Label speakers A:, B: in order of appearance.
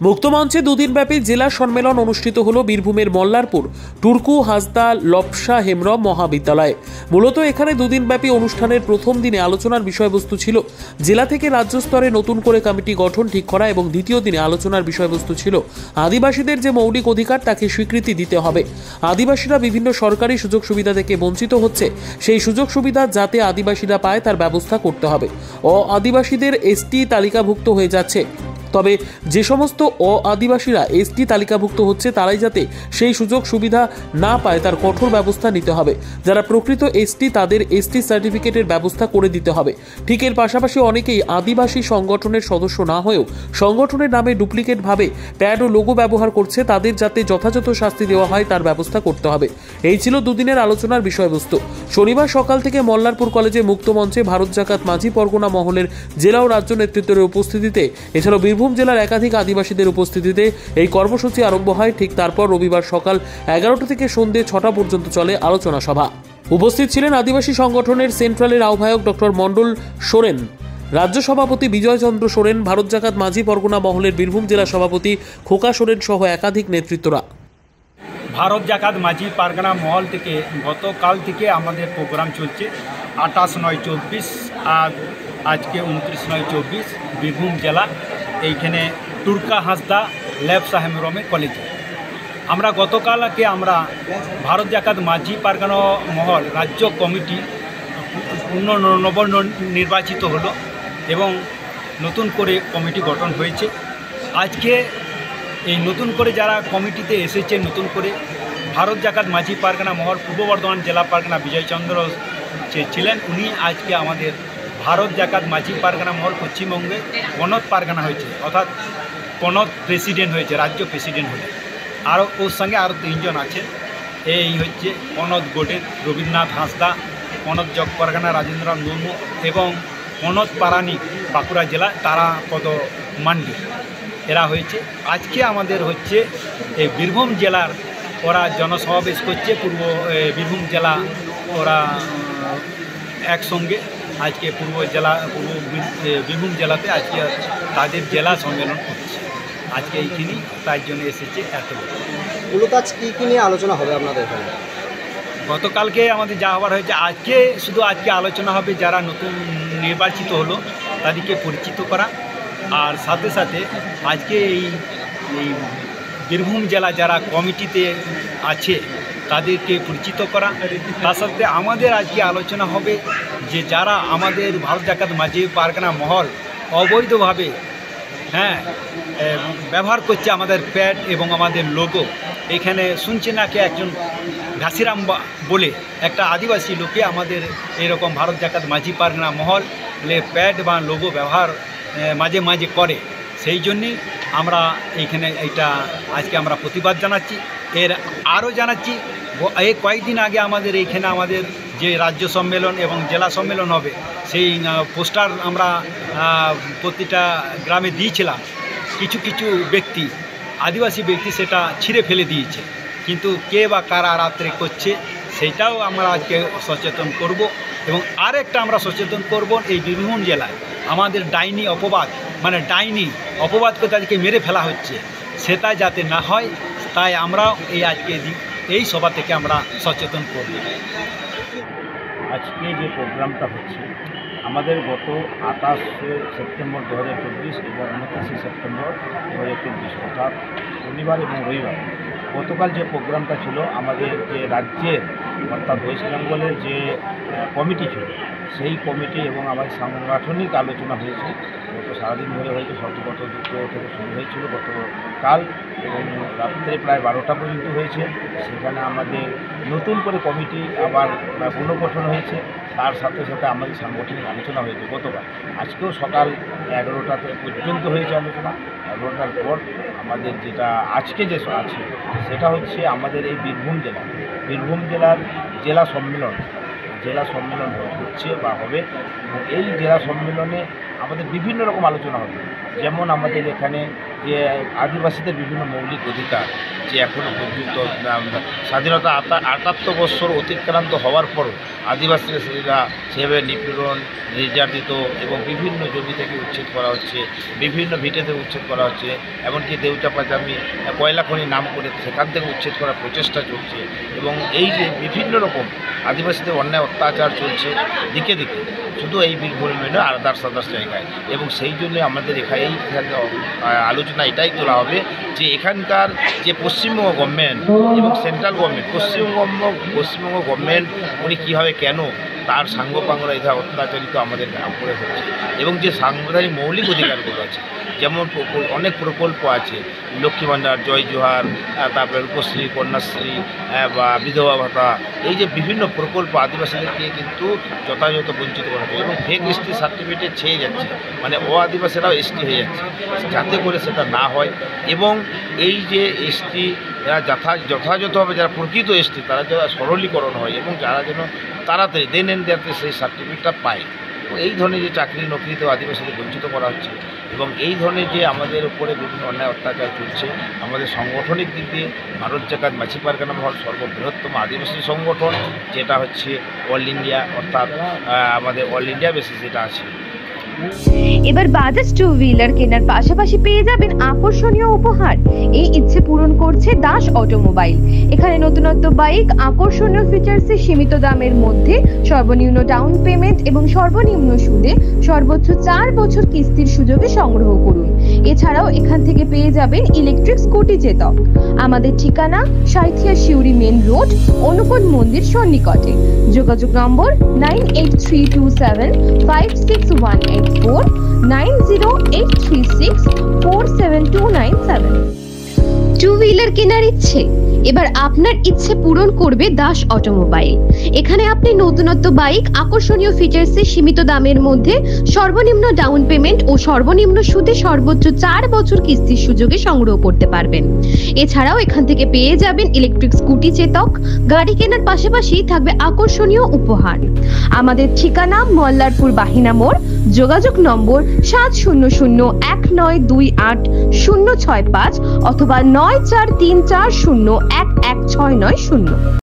A: মুক্তমঞ্চে দুদিনব্যাপী জেলা সম্মেলন অনুষ্ঠিত হল বীরভূমের মল্লারপুর টুরকু হাসদা লপসা হেমব্রম মহাবিদ্যালয়ে। মূলত এখানে দুদিনব্যাপী অনুষ্ঠানের প্রথম দিনে আলোচনার বিষয়বস্তু ছিল জেলা থেকে রাজ্য স্তরে নতুন করে কমিটি গঠন ঠিক করা এবং দ্বিতীয় দিনে আলোচনার বিষয়বস্তু ছিল আদিবাসীদের যে মৌলিক অধিকার তাকে স্বীকৃতি দিতে হবে। আদিবাসীরা বিভিন্ন সরকারি সুযোগ সুবিধা থেকে বঞ্চিত হচ্ছে, সেই সুযোগ সুবিধা যাতে আদিবাসীরা পায় তার ব্যবস্থা করতে হবে। আদিবাসীদের এসটি তালিকাভুক্ত হয়ে যাচ্ছে, তবে যে সমস্ত আদিবাসীরা এসটি তালিকাভুক্ত হচ্ছে তারাই যাতে সেই সুযোগ সুবিধা না পায় তার কঠোর ব্যবস্থা নিতে হবে। যারা প্রকৃত এসটি তাদের এসটি সার্টিফিকেটের ব্যবস্থা করে দিতে হবে। ঠিক এর পাশাপাশি অনেকেই আদিবাসী সংগঠনের সদস্য না হয়েও সংগঠনের নামে ডুপ্লিকেট ভাবে প্যাড ও লোগো ব্যবহার করছে, তাদের যাতে যথাযথ শাস্তি দেওয়া হয় তার ব্যবস্থা করতে হবে। এই ছিল দুদিনের আলোচনার বিষয়বস্তু। শনিবার সকাল থেকে মল্লারপুর কলেজে মুক্তমঞ্চে ভারত জাকাত মাঝি পরগনা মহলের জেলা ও রাজ্য নেতৃত্বের উপস্থিতিতে এছাড়াও বীরভূম জেলার একাধিক আদিবাসীদের উপস্থিতিতে এই কর্মসূচি আরম্ভ হয়। ঠিক তারপর রবিবার সকাল 11টা থেকে সন্ধ্যে 6টা পর্যন্ত চলে আলোচনা সভা। উপস্থিত ছিলেন আদিবাসী সংগঠনের সেন্ট্রালের আহ্বায়ক ডক্টর মন্ডল সোরেন, রাজ্য সভাপতি বিজয় চন্দ্র সোরেন, ভারত জাকাত মাঝি পরগনা মহলের বীরভূম জেলা সভাপতি খোকা সোরেন সহ একাধিক নেতৃত্বরা।
B: ভারত জাকাত মাঝি পারগনা মহল থেকে গতকাল থেকে আমাদের প্রোগ্রাম চলছে 28/9/24 আর আজকে 29/9/24 বীরভূম জেলা এইখানে টুরকা হাসদা লেপসা হেমব্রমে কলেজে। আমরা গতকালকে আমরা ভারত জাকাত মাঝি পারগনা মহল রাজ্য কমিটি নবনির্বাচিত হলো এবং নতুন করে কমিটি গঠন হয়েছে। আজকে এই নতুন করে যারা কমিটিতে এসেছে নতুন করে ভারত জাকাত মাঝি পারগনা মহল পূর্ব বর্ধমান জেলা পারগনা বিজয় চন্দ্র ছিলেন, উনি আজকে আমাদের ভারত জাকাত মাঝি পারগনা মহল পশ্চিমবঙ্গে কনদ পারগনা হয়েছে, অর্থাৎ কনদ প্রেসিডেন্ট হয়েছে, রাজ্য প্রেসিডেন্ট হলে। আরও ওর সঙ্গে আরও 3 জন আছে। এই হচ্ছে কনদ গোডেন রবীন্দ্রনাথ হাঁসদা, কনদ জগ পারগনা রাজেন্দ্রনাথ মুর্মু এবং কনদ পারানিক বাঁকুড়া জেলা তারাপদ মান্ডি, এরা হয়েছে। আজকে আমাদের হচ্ছে এই বীরভূম জেলার ওরা জনসমাবেশ করছে, বীরভূম জেলা ওরা একসঙ্গে আজকে বীরভূম জেলাতে আজকে তাদের জেলা সম্মেলন করছে। আজকে এইখানেই তার জন্য এসেছে এত
C: মূলত আজ কী নিয়ে আলোচনা হবে আপনাদের এখানে?
B: গতকালকে আমাদের যা হবার হয়েছে, আজকে আলোচনা হবে যারা নতুন নির্বাচিত হলো তাদেরকে পরিচিত করা, আর সাথে সাথে আজকে এই বীরভূম জেলা যারা কমিটিতে আছে তাদেরকে পরিচিত করা। তার সাথে আমাদের আজকে আলোচনা হবে যে যারা আমাদের ভারত জাকাত মাঝি পারগনা মহল অবৈধভাবে ব্যবহার করছে আমাদের প্যাড এবং আমাদের লোগো। এখানে শুনছে নাকি একজন ঘাসিরাম বলে একটা আদিবাসী লোকে আমাদের এরকম ভারত জাকাত মাঝি পারগনা মহলে প্যাড বা লোগো ব্যবহার মাঝে মাঝে করে। সেই জন্যেই আমরা এইখানে আজকে আমরা প্রতিবাদ জানাচ্ছি। এর আরও জানাচ্ছি এই কয়েকদিন আগে আমাদের এইখানে আমাদের যে রাজ্য সম্মেলন এবং জেলা সম্মেলন হবে সেই পোস্টার আমরা প্রতিটা গ্রামে দিয়েছিলাম। কিছু ব্যক্তি আদিবাসী ব্যক্তি সেটা ছিঁড়ে ফেলে দিয়েছে, কিন্তু কে বা কারা রাত্রে করছে সেইটাও আমরা আজকে সচেতন করব। এবং আরেকটা আমরা সচেতন করব, এই বীরভূম জেলায় আমাদের ডাইনি অপবাদকে তাদেরকে মেরে ফেলা হচ্ছে, সেটা যাতে না হয় তাই আমরা এই সভা থেকে আমরা সচেতন করব।
D: আজকে যে প্রোগ্রামটা হচ্ছে আমাদের গত 28 সেপ্টেম্বর 2024 এবং 29 সেপ্টেম্বর 2024 অর্থাৎ শনিবার এবং রবিবার গতকাল যে প্রোগ্রামটা ছিল আমাদের যে রাজ্যের অর্থাৎ ওয়েস্ট বেঙ্গলের যে কমিটি ছিল সেই কমিটি এবং আমাদের সাংগঠনিক আলোচনা হয়েছে। গত সারাদিন ধরে হয়েছে, গত 2টো থেকে শুরু হয়েছিল গতকাল এবং রাত্রে প্রায় 12টা পর্যন্ত হয়েছে। সেখানে আমাদের নতুন করে কমিটি আবার পুনর্গঠন হয়েছে, তার সাথে সাথে আমাদের সাংগঠনিক আলোচনা হয়েছে গতকাল। আজকেও সকাল 11টা পর্যন্ত হয়েছে আলোচনা। 11টার পর আমাদের যেটা আজকে যে আছে সেটা হচ্ছে আমাদের এই বীরভূম জেলার জেলা সম্মেলন হচ্ছে বা হবে। এবং এই জেলা সম্মেলনে আমাদের বিভিন্ন রকম আলোচনা হবে। যেমন আমাদের এখানে যে আদিবাসীদের বিভিন্ন মৌলিক অধিকার যে এখনও পর্যন্ত স্বাধীনতা ৭৮ বৎসর অতিক্রান্ত হওয়ার পরও আদিবাসীরা সেভাবে নিপীড়ন, নির্যাতিত এবং বিভিন্ন জমি থেকে উচ্ছেদ করা হচ্ছে, বিভিন্ন ভিটে থেকে উচ্ছেদ করা হচ্ছে, এমনকি দেউচাপাচামি কয়লা খনি নাম করে সেখান থেকে উচ্ছেদ করার প্রচেষ্টা চলছে। এবং এই যে বিভিন্ন রকম আদিবাসীদের অন্যায় অত্যাচার চলছে দিকে দিকে, শুধু এই বীরভূমে নয়, আদার্স জায়গায়। এবং সেই জন্য আমাদের এখানে আলোচনা এটাই তোলা হবে যে এখানকার যে পশ্চিমবঙ্গ গভর্নমেন্ট এবং সেন্ট্রাল গভর্নমেন্ট, পশ্চিমবঙ্গ গভর্নমেন্ট উনি কীভাবে কেন তার সাঙ্গপাঙ্গরা এই অত্যাচারিত আমাদের উপরে হচ্ছে, এবং যে সাংবিধানিক মৌলিক অধিকারগুলো আছে, যেমন অনেক প্রকল্প আছে, লক্ষ্মী ভাণ্ডার, জয় জোহার, তারপরে রূপশ্রী, কন্যাশ্রী বা বিধবা ভাতা, এই যে বিভিন্ন প্রকল্প আদিবাসীদেরকে কিন্তু যথাযথ বঞ্চিত করা হচ্ছে এবং ফেক এসটি সার্টিফিকেট ছেয়ে যাচ্ছে, মানে আদিবাসীরাও এসটি হয়ে যাচ্ছে, যাতে করে সেটা না হয়। এবং এই যে এসটি যথাযথভাবে যারা প্রকৃত এসটি তারা যেন সরলীকরণ হয় এবং যারা যেন তাড়াতাড়ি দেন এন্ড দেয়াতে সেই সার্টিফিকেটটা পায়। এবং এই ধরনের যে চাকরি নকরিতেও আদিবাসীদের বঞ্চিত করা হচ্ছে এবং এই ধরনের যে আমাদের উপরে বিভিন্ন অন্যায় অত্যাচার চলছে, আমাদের সাংগঠনিক দিক দিয়ে ভারত জাকাত মাঝি পারগানা মহল সর্ববৃহত্তম আদিবাসী সংগঠন, যেটা হচ্ছে অল ইন্ডিয়া, অর্থাৎ আমাদের অল ইন্ডিয়া বেসিস যেটা আছে।
E: এবার বাজাজ টু হুইলার কেনার পাশাপাশি পেয়ে যাবেন আকর্ষণীয় উপহার। এই ইচ্ছে পূরণ করছে দাস অটোমোবাইল। এখানে নতুনত্ব বাইক, আকর্ষণীয় ফিচার্সে সীমিত দামের মধ্যে সর্বনিম্ন ডাউন পেমেন্ট এবং সর্বনিম্ন সুদে সর্বোচ্চ 4 বছর কিস্তির সুযোগে সংগ্রহ করুন। এছাড়াও এখান থেকে পেয়ে যাবেন ইলেকট্রিক স্কুটি চেতক। আমাদের ঠিকানা সাঁইথিয়া শিউরি মেন রোড, অনুকূল মন্দির সন্নিকটে। যোগাযোগ নম্বর 9832756184 9083647297। টু হুইলার কেনার ইচ্ছে, এবার আপনার ইচ্ছে পূরণ করবে দাস অটোমোবাইল। এখানে আপনি নতুনত্ব বাইক, আকর্ষণীয় ফিচার্সে সীমিত দামের মধ্যে সর্বনিম্ন ডাউন পেমেন্ট ও সর্বনিম্ন সুদে সর্বোচ্চ 4 বছর কিস্তির সুযোগে সংগ্রহ করতে পারবেন। এছাড়াও এখান থেকে পেয়ে যাবেন ইলেকট্রিক স্কুটি চেতক। গাড়ি কেনার পাশাপাশি থাকবে আকর্ষণীয় উপহার। আমাদের ঠিকানা মল্লারপুর বাহিনা মোড়। যোগাযোগ নম্বর 7001928065 অথবা 9434011690।